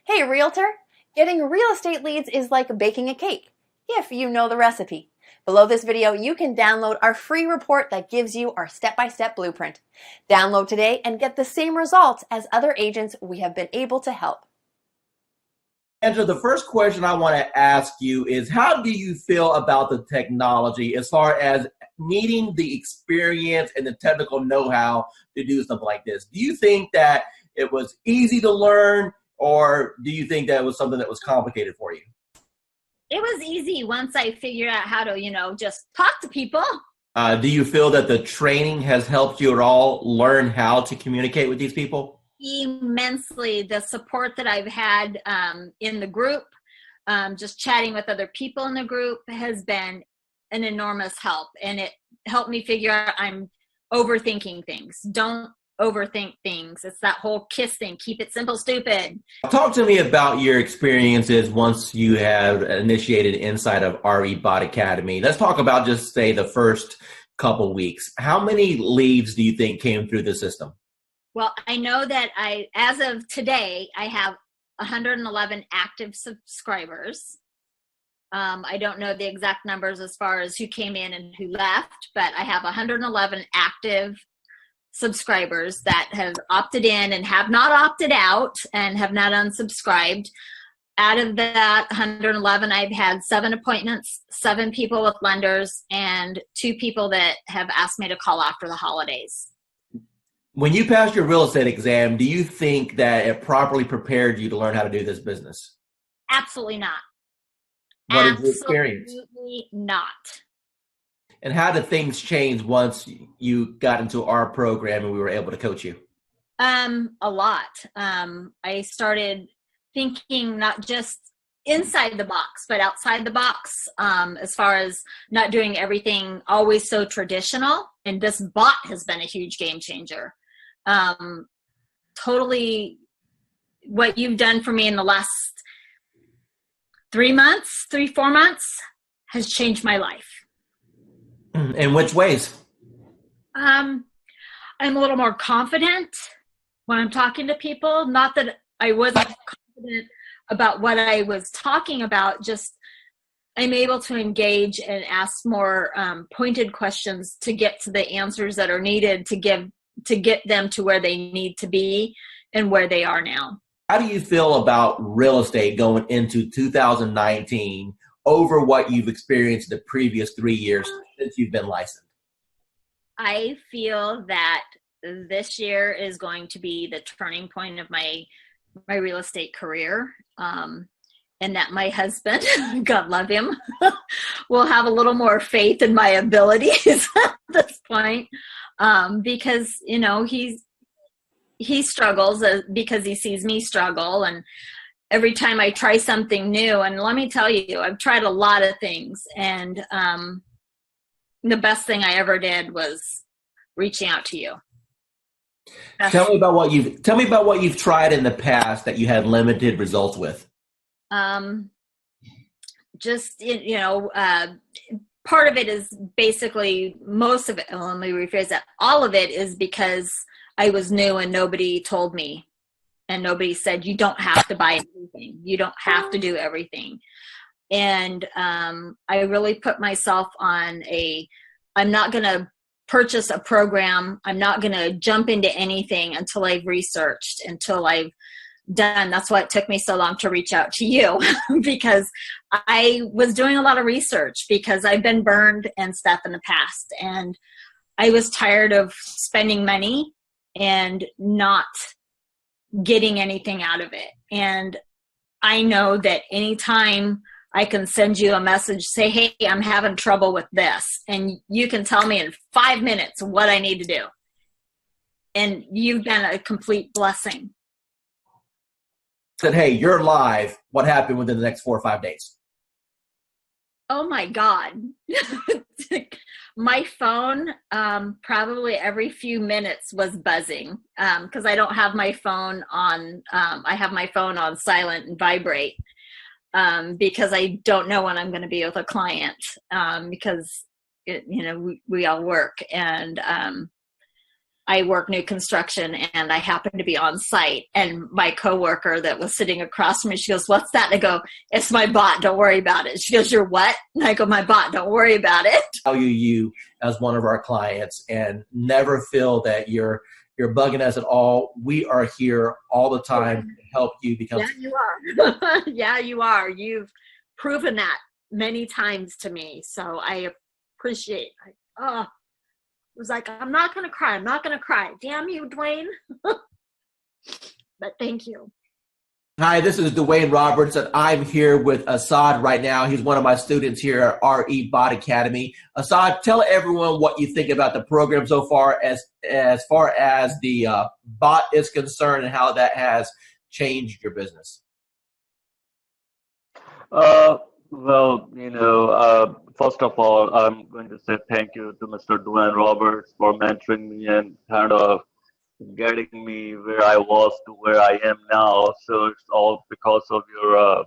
Hey, realtor! Getting real estate leads is like baking a cake, if you know the recipe. Below this video, you can download our free report that gives you our step-by-step blueprint. Download today and get the same results as other agents we have been able to help. Angela, the first question I want to ask you is, how do you feel about the technology as far as needing the experience and the technical know-how to do something like this? Do you think that it was easy to learn, or do you think that it was something that was complicated for you? It was easy once I figured out how to, just talk to people. Do you feel that the training has helped you at all learn how to communicate with these people? Immensely. The support that I've had in the group, just chatting with other people in the group has been an enormous help. And it helped me figure out I'm overthinking things. Don't overthink things. It's that whole KISS thing. Keep it simple, stupid. Talk to me about your experiences once you have initiated inside of RE Bot Academy. Let's talk about just say the first couple weeks. How many leads do you think came through the system? Well, I know that as of today, I have 111 active subscribers. I don't know the exact numbers as far as who came in and who left, but I have 111 active subscribers that have opted in and have not opted out and have not unsubscribed. Out of that 111, I've had 7 appointments, 7 people with lenders, and 2 people that have asked me to call after the holidays. When you passed your real estate exam, do you think that it properly prepared you to learn how to do this business? Absolutely not. What did you experience? Absolutely not. And how did things change once you got into our program and we were able to coach you? A lot. I started thinking not just inside the box, but outside the box, as far as not doing everything always so traditional. And this bot has been a huge game changer. Totally what you've done for me in the last 4 months has changed my life. In which ways? I'm a little more confident when I'm talking to people. Not that I wasn't confident about what I was talking about, just I'm able to engage and ask more pointed questions to get to the answers that are needed to get them to where they need to be and where they are now. How do you feel about real estate going into 2019 over what you've experienced the previous 3 years since you've been licensed? I feel that this year is going to be the turning point of my real estate career. And that my husband, God love him, will have a little more faith in my abilities at this point. Because, he struggles because he sees me struggle. And every time I try something new, and let me tell you, I've tried a lot of things. And the best thing I ever did was reaching out to you. Tell me about what you've tried in the past that you had limited results with. Part of it is basically most of it. Let me rephrase that. All of it is because I was new and nobody told me, and nobody said, you don't have to buy everything. You don't have to do everything. And I really put myself on I'm not going to purchase a program. I'm not going to jump into anything until I've researched, until I've done. That's why it took me so long to reach out to you because I was doing a lot of research because I've been burned and stuff in the past. And I was tired of spending money and not getting anything out of it. And I know that anytime I can send you a message, say, hey, I'm having trouble with this. And you can tell me in 5 minutes what I need to do. And you've been a complete blessing. Said, hey, you're live. What happened within the next 4 or 5 days? Oh my God. My phone, probably every few minutes was buzzing because I don't have my phone on. I have my phone on silent and vibrate because I don't know when I'm going to be with a client because we all work. And I work new construction and I happened to be on site, and my coworker that was sitting across from me, she goes, "What's that?" And I go, "It's my bot. Don't worry about it." She goes, "You're what?" And I go, "My bot. Don't worry about it." Value you as one of our clients and never feel that you're bugging us at all. We are here all the time to help you become. Yeah, you are. Yeah, you are. You've proven that many times to me. So I appreciate it. Oh, it was like, I'm not going to cry. I'm not going to cry. Damn you, Dwayne. But thank you. Hi, this is Dwayne Roberts, and I'm here with Assad right now. He's one of my students here at RE Bot Academy. Assad, tell everyone what you think about the program so far as the bot is concerned and how that has changed your business. Well, first of all, I'm going to say thank you to Mr. Dwayne Roberts for mentoring me and kind of getting me where I was to where I am now. So it's all because of your,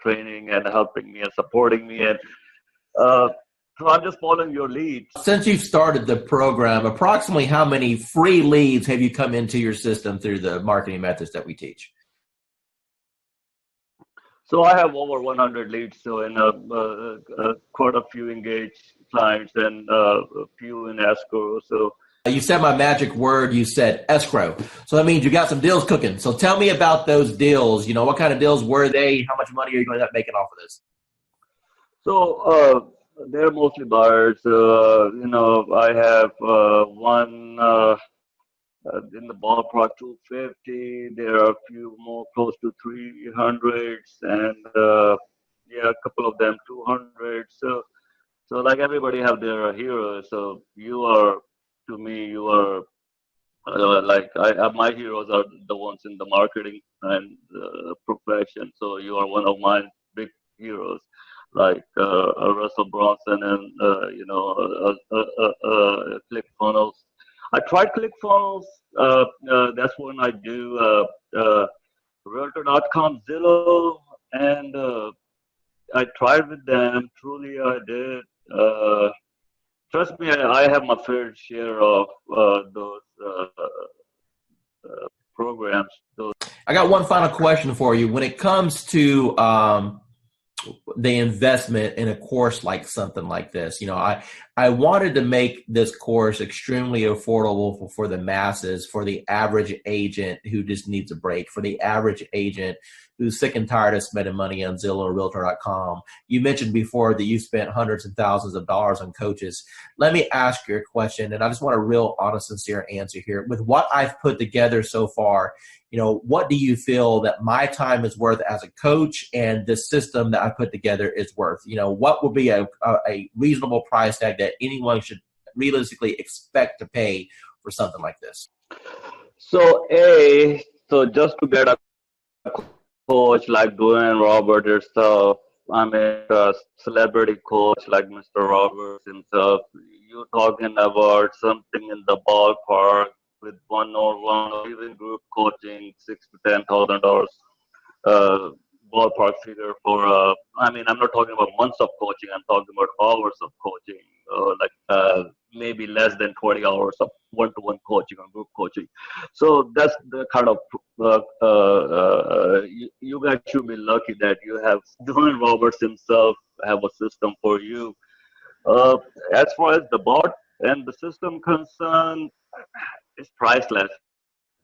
training and helping me and supporting me. And so I'm just following your lead. Since you've started the program, approximately how many free leads have you come into your system through the marketing methods that we teach? So I have over 100 leads, so in quite a few engaged clients and a few in escrow. So you said my magic word. You said escrow. So that means you got some deals cooking. So tell me about those deals. What kind of deals were they? How much money are you going to end up making off of this? So they're mostly buyers. I have one in the ballpark 250. There are a few more close to 300s, and a couple of them 200. So like everybody have their heroes. So to me, you are my heroes are the ones in the marketing and profession. So you are one of my big heroes, like Russell Bronson and ClickFunnels. I tried ClickFunnels. That's when I do Realtor.com, Zillow, and I tried with them. Truly, I did. Trust me, I have my fair share of those programs. I got one final question for you. When it comes to the investment in a course like something like this, I wanted to make this course extremely affordable for the masses, for the average agent who just needs a break, for the average agent who's sick and tired of spending money on Zillow or Realtor.com. You mentioned before that you spent hundreds and thousands of dollars on coaches. Let me ask you a question, and I just want a real honest, sincere answer here. With what I've put together so far, what do you feel that my time is worth as a coach and the system that I put together is worth? What would be a reasonable price tag that anyone should realistically expect to pay for something like this? So just to get a coach like Dwayne Roberts yourself, I mean a celebrity coach like Mr. Roberts himself, you're talking about something in the ballpark with one-on-one or even group coaching, $6,000 to $10,000 ballpark figure for. I'm not talking about months of coaching. I'm talking about hours of coaching, maybe less than 20 hours of one-to-one coaching or group coaching. So that's the kind of you guys should be lucky that you have Dwayne Roberts himself have a system for you. As far as the bot and the system concerned, it's priceless.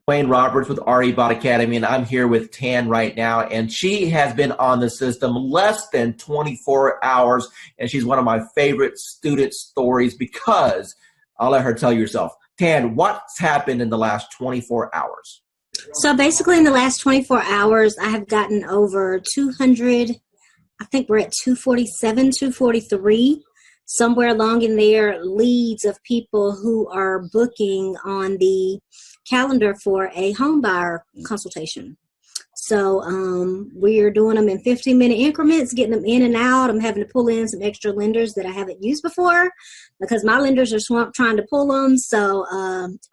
Dwayne Roberts with RE Bot Academy, and I'm here with Tan right now, and she has been on the system less than 24 hours, and she's one of my favorite student stories because I'll let her tell you herself. Tan, what's happened in the last 24 hours? So basically in the last 24 hours, I have gotten over 200, I think we're at 247, 243, somewhere along in there, leads of people who are booking on the calendar for a home buyer consultation. So we're doing them in 15-minute increments, getting them in and out. I'm having to pull in some extra lenders that I haven't used before because my lenders are swamped trying to pull them. So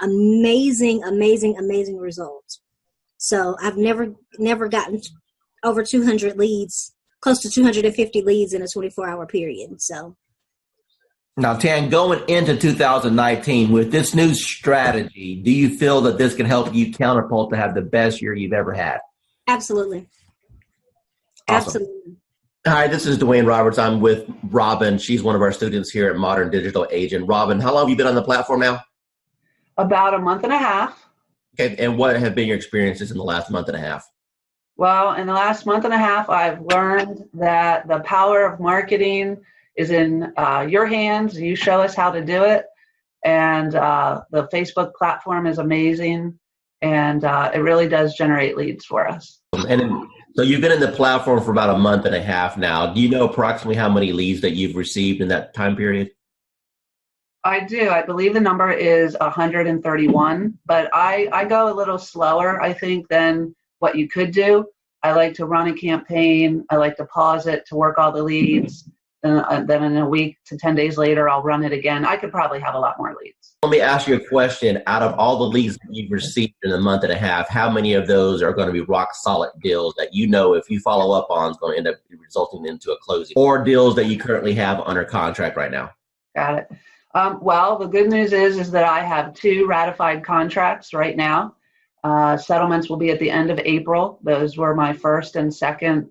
amazing results. So I've never gotten over 200 leads, close to 250 leads in a 24-hour period. So Now, Tan, going into 2019 with this new strategy, do you feel that this can help you Counterpult to have the best year you've ever had? Absolutely. Awesome. Absolutely. Hi, this is Dwayne Roberts. I'm with Robin. She's one of our students here at Modern Digital Agent. Robin, how long have you been on the platform now? About a month and a half. Okay, and what have been your experiences in the last month and a half? Well, in the last month and a half, I've learned that the power of marketing is in your hands. You show us how to do it. And the Facebook platform is amazing. And it really does generate leads for us. So you've been in the platform for about a month and a half now. Do you know approximately how many leads that you've received in that time period? I do. I believe the number is 131, but I go a little slower, I think, than what you could do. I like to run a campaign. I like to pause it to work all the leads. Then in a week to 10 days later, I'll run it again. I could probably have a lot more leads. Let me ask you a question. Out of all the leads that you've received in a month and a half, how many of those are going to be rock solid deals that you know if you follow up on is going to end up resulting into a closing, or deals that you currently have under contract right now? Got it. Well, the good news is that I have 2 ratified contracts right now. Settlements will be at the end of April. Those were my first and second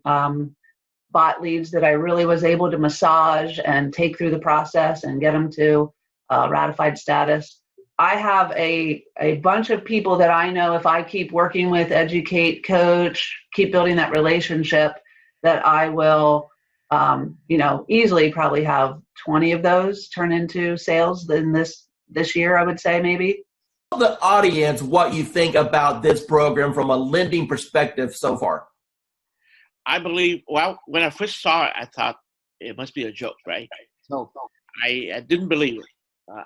bot leads that I really was able to massage and take through the process and get them to ratified status. I have a bunch of people that I know if I keep working with, educate, coach, keep building that relationship, that I will easily probably have 20 of those turn into sales in this year, I would say maybe. Tell the audience what you think about this program from a lending perspective so far. I believe, well, when I first saw it, I thought it must be a joke, right? So I didn't believe it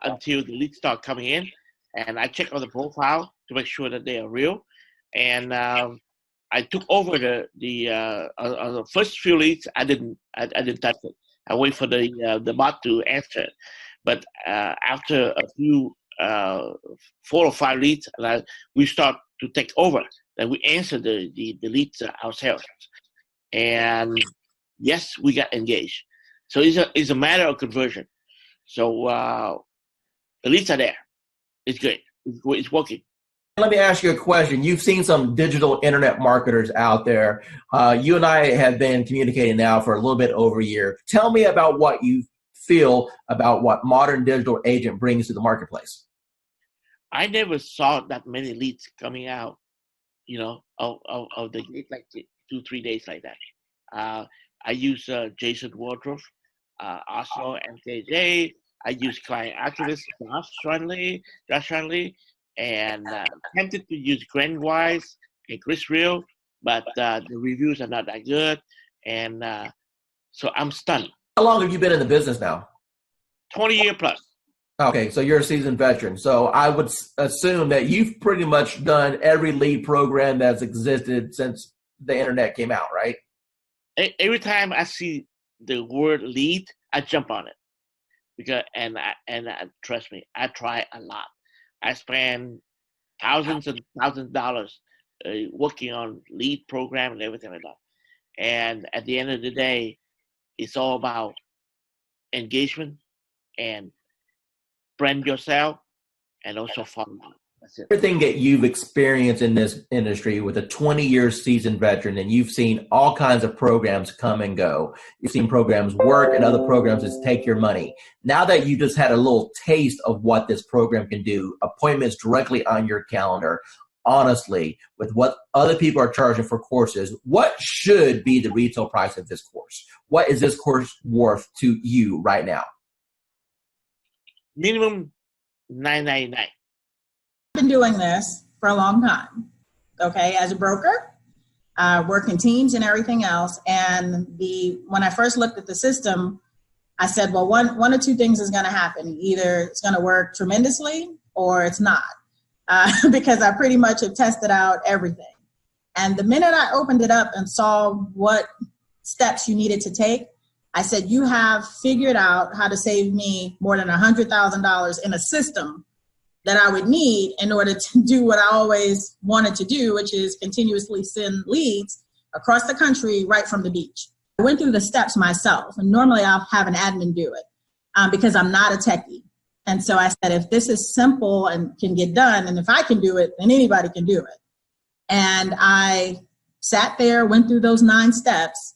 until the leads start coming in, and I checked on the profile to make sure that they are real. And I took over the first few leads. I didn't touch it. I wait for the bot to answer it. But after a few 4 or 5 leads, we start to take over. Then we answer the leads ourselves. And yes, we got engaged. So it's a matter of conversion. So the leads are there. It's good. It's working. Let me ask you a question. You've seen some digital internet marketers out there. You and I have been communicating now for a little bit over a year. Tell me about what you feel about what Modern Digital Agent brings to the marketplace. I never saw that many leads coming out, of the gate like 2-3 days like that. I use Jason Wardrobe, also MKJ. I use Client Activist, Josh Friendly, and tempted to use Grant Wise and Chris Real, but the reviews are not that good, and so I'm stunned. How long have you been in the business now? 20 years plus. Okay, so you're a seasoned veteran. So I would assume that you've pretty much done every lead program that's existed since the internet came out, right? Every time I see the word lead, I jump on it because and trust me, I try a lot. I spend thousands and thousands of dollars working on lead program and everything like that. And at the end of the day, it's all about engagement and brand yourself and also follow. That's it. Everything that you've experienced in this industry with a 20-year seasoned veteran, and you've seen all kinds of programs come and go. You've seen programs work and other programs just take your money. Now that you just had a little taste of what this program can do, appointments directly on your calendar, honestly, with what other people are charging for courses, what should be the retail price of this course? What is this course worth to you right now? Minimum $9.99. Been doing this for a long time, okay, as a broker, working teams and everything else. And when I first looked at the system, I said, well, one or two things is going to happen. Either it's going to work tremendously or it's not, because I pretty much have tested out everything. And the minute I opened it up and saw what steps you needed to take, I said, you have figured out how to save me more than $100,000 in a system that I would need in order to do what I always wanted to do, which is continuously send leads across the country right from the beach. I went through the steps myself, and normally I'll have an admin do it. because I'm not a techie. And so I said, if this is simple and can get done, and if I can do it, then anybody can do it. And I sat there, went through those 9 steps,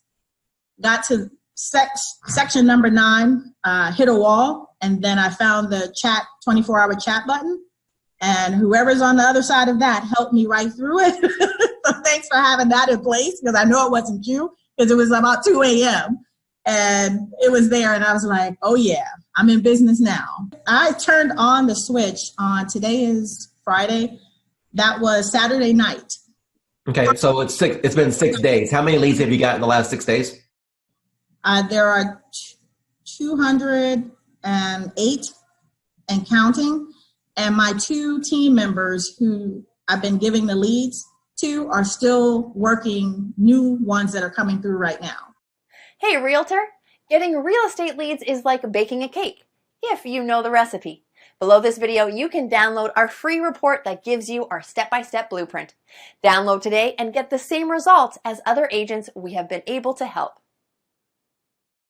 got to section number 9, hit a wall, and then I found the 24-hour chat button. And whoever's on the other side of that helped me right through it. So thanks for having that in place, because I know it wasn't you, because it was about 2 a.m. And it was there, and I was like, oh yeah, I'm in business now. I turned on the switch on, today is Friday, that was Saturday night. Okay, so it's been 6 days. How many leads have you got in the last 6 days? There are 208 and counting. And my 2 team members who I've been giving the leads to are still working new ones that are coming through right now. Hey, realtor, getting real estate leads is like baking a cake, if you know the recipe. Below this video, you can download our free report that gives you our step-by-step blueprint. Download today and get the same results as other agents we have been able to help.